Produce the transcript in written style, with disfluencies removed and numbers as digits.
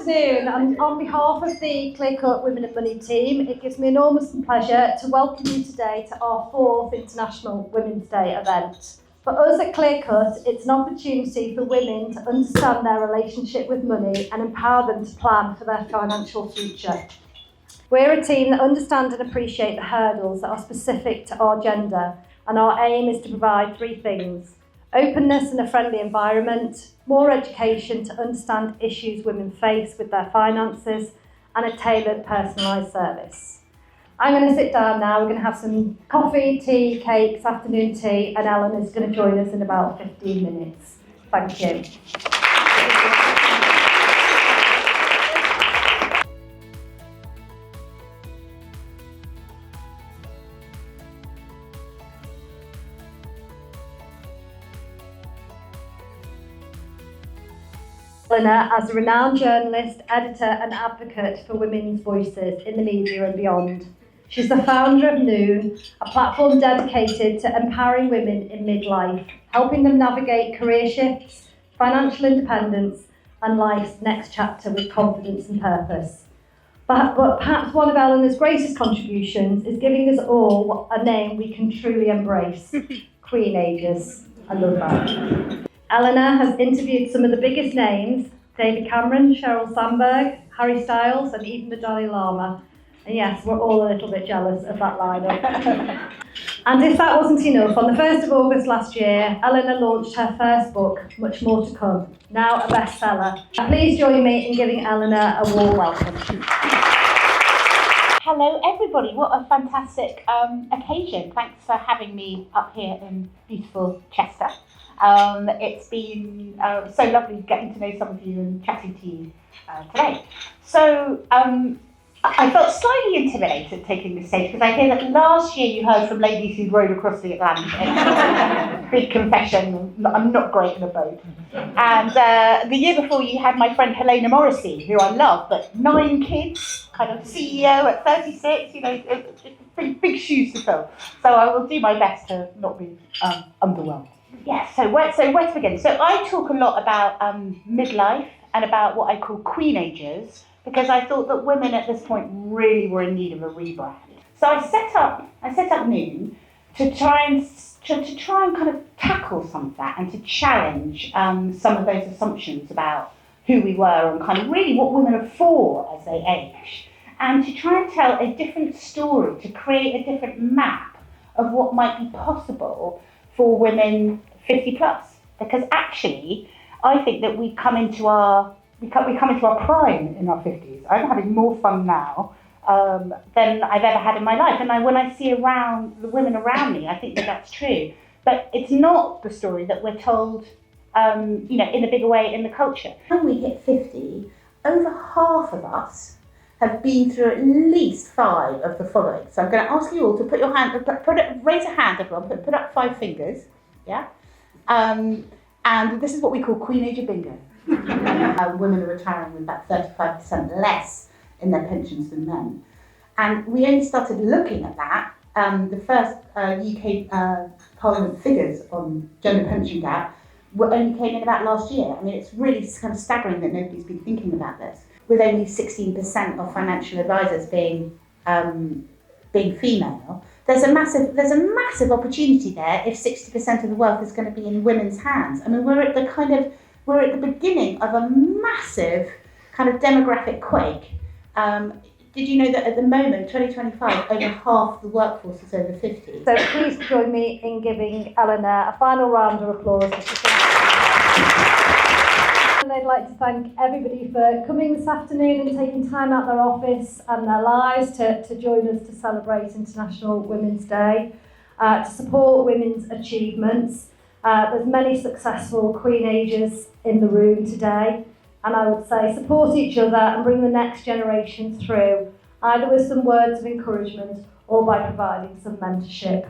afternoon, and on behalf of the Clearcut Women and Money team, it gives me enormous pleasure to welcome you today to our 4th International Women's Day event. For us at Clearcut, it's an opportunity for women to understand their relationship with money and empower them to plan for their financial future. We're a team that understand and appreciate the hurdles that are specific to our gender, and our aim is to provide 3 things: openness and a friendly environment, more education to understand issues women face with their finances, and a tailored personalised service. I'm going to sit down now. We're going to have some coffee, tea, cakes, afternoon tea, and Ellen is going to join us in about 15 minutes. Thank you. Eleanor as a renowned journalist, editor and advocate for women's voices in the media and beyond. She's the founder of Noon, a platform dedicated to empowering women in midlife, helping them navigate career shifts, financial independence and life's next chapter with confidence and purpose. But perhaps one of Eleanor's greatest contributions is giving us all a name we can truly embrace, Queenagers. I love that. Eleanor has interviewed some of the biggest names: David Cameron, Sheryl Sandberg, Harry Styles, and even the Dalai Lama. And yes, we're all a little bit jealous of that lineup. And if that wasn't enough, on the 1st of August last year, Eleanor launched her first book, Much More to Come, now a bestseller. Please join me in giving Eleanor a warm welcome. Hello everybody, what a fantastic occasion. Thanks for having me up here in beautiful Chester. It's been so lovely getting to know some of you and chatting to you today. So I felt slightly intimidated taking this stage because I hear that last year you heard from ladies who rowed across the Atlantic. Big confession, I'm not great in a boat. And the year before you had my friend Helena Morrissey, who I love, but 9 kids, kind of CEO at 36, you know, big shoes to fill. So I will do my best to not be underwhelmed. Yes, so where to begin? So I talk a lot about midlife and about what I call queenagers, because I thought that women at this point really were in need of a rebrand. So I set up Noon to try and kind of tackle some of that and to challenge some of those assumptions about who we were and kind of really what women are for as they age, and to try and tell a different story, to create a different map of what might be possible for women 50 plus, because actually I think that we come into our prime in our 50s. I'm having more fun now than I've ever had in my life, and when I see around the women around me, I think that that's true. But it's not the story that we're told, in a bigger way in the culture. When we hit 50, over half of us have been through at least 5 of the following. So I'm going to ask you all to put your hand, raise a hand, everyone, put up 5 fingers, yeah? And this is what we call Queenager Bingo. Women are retiring with about 35% less in their pensions than men. And we only started looking at that, the first UK Parliament figures on gender pension gap only came in about last year. I mean, it's really kind of staggering that nobody's been thinking about this. With only 16% of financial advisors being female, there's a massive opportunity there if 60% of the wealth is going to be in women's hands. I mean, we're at the beginning of a massive kind of demographic quake. Did you know that at the moment, 2025, over half the workforce is over 50? So please join me in giving Eleanor a final round of applause. And I'd like to thank everybody for coming this afternoon and taking time out their office and their lives to join us to celebrate International Women's Day, to support women's achievements. There's many successful queenagers in the room today, and I would say support each other and bring the next generation through, either with some words of encouragement or by providing some mentorship.